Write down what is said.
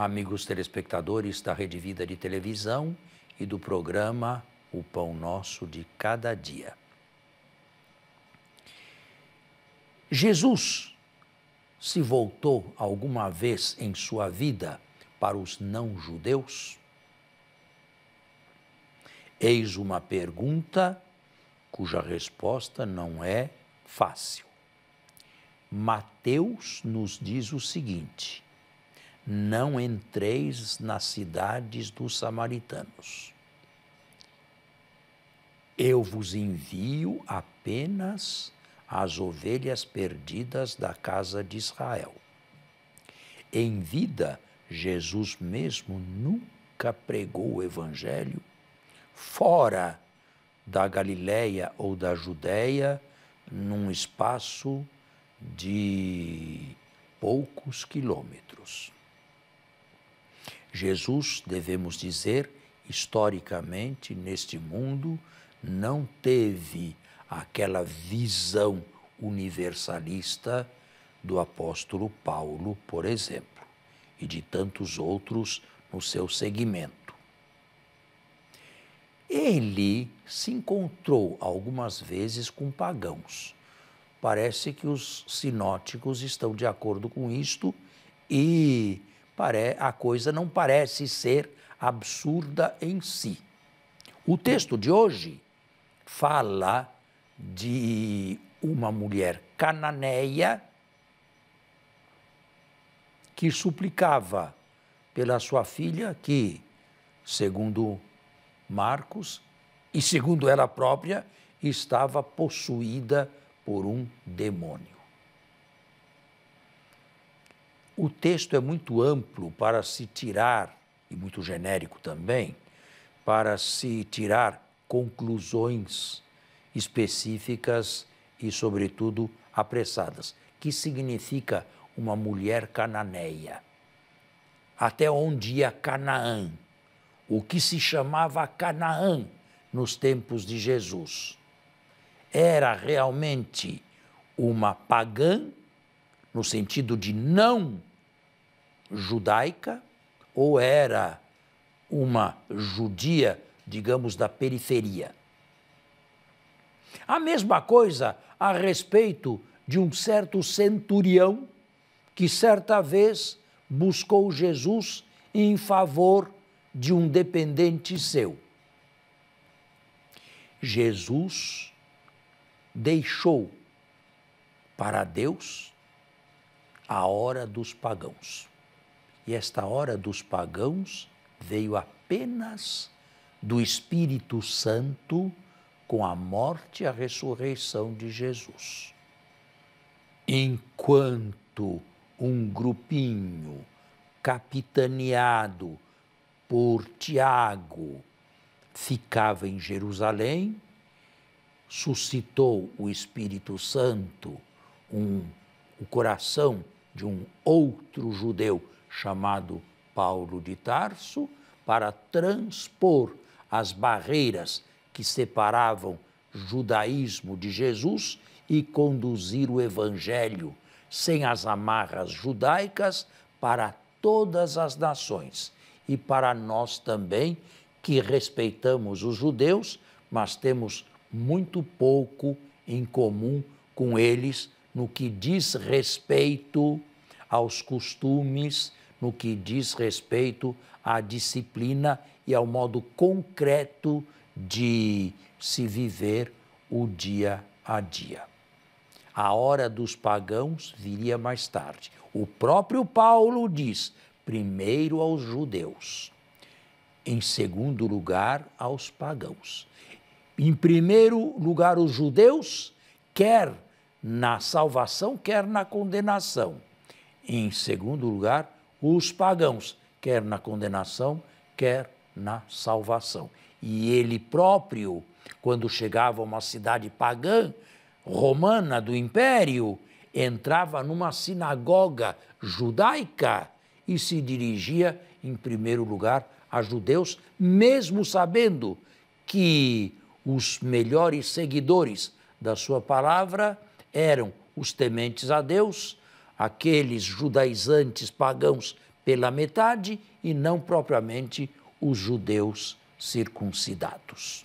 amigos telespectadores da Rede Vida de Televisão e do programa O Pão Nosso de Cada Dia. Jesus se voltou alguma vez em sua vida para os não-judeus? Eis uma pergunta cuja resposta não é fácil. Mateus nos diz o seguinte: não entreis nas cidades dos samaritanos. Eu vos envio apenas as ovelhas perdidas da casa de Israel. Em vida, Jesus mesmo nunca pregou o evangelho fora da Galileia ou da Judéia, num espaço de poucos quilômetros. Jesus, devemos dizer, historicamente, neste mundo, não teve aquela visão universalista do apóstolo Paulo, por exemplo, e de tantos outros no seu segmento. Ele se encontrou algumas vezes com pagãos. Parece que os sinóticos estão de acordo com isto e a coisa não parece ser absurda em si. O texto de hoje fala de uma mulher cananeia que suplicava pela sua filha que, segundo Marcos, e segundo ela própria, estava possuída por um demônio. O texto é muito amplo para se tirar, e muito genérico também, para se tirar conclusões específicas e, sobretudo, apressadas. Que significa uma mulher cananeia? Até onde ia Canaã? O que se chamava Canaã nos tempos de Jesus? Era realmente uma pagã, no sentido de não judaica, ou era uma judia, digamos, da periferia? A mesma coisa a respeito de um certo centurião que certa vez buscou Jesus em favor de um dependente seu. Jesus deixou para Deus a hora dos pagãos. E esta hora dos pagãos veio apenas do Espírito Santo com a morte e a ressurreição de Jesus. Enquanto um grupinho capitaneado por Tiago ficava em Jerusalém, suscitou o Espírito Santo o coração de um outro judeu chamado Paulo de Tarso para transpor as barreiras que separavam judaísmo de Jesus e conduzir o evangelho sem as amarras judaicas para todas as nações. E para nós também, que respeitamos os judeus, mas temos muito pouco em comum com eles no que diz respeito aos costumes, no que diz respeito à disciplina e ao modo concreto de se viver o dia a dia. A hora dos pagãos viria mais tarde. O próprio Paulo diz: primeiro aos judeus, em segundo lugar aos pagãos. Em primeiro lugar os judeus, quer na salvação, quer na condenação. Em segundo lugar, os pagãos, quer na condenação, quer na salvação. E ele próprio, quando chegava a uma cidade pagã, romana do Império, entrava numa sinagoga judaica e se dirigia, em primeiro lugar, a judeus, mesmo sabendo que os melhores seguidores da sua palavra eram os tementes a Deus, aqueles judaizantes pagãos pela metade e não propriamente os judeus circuncidados.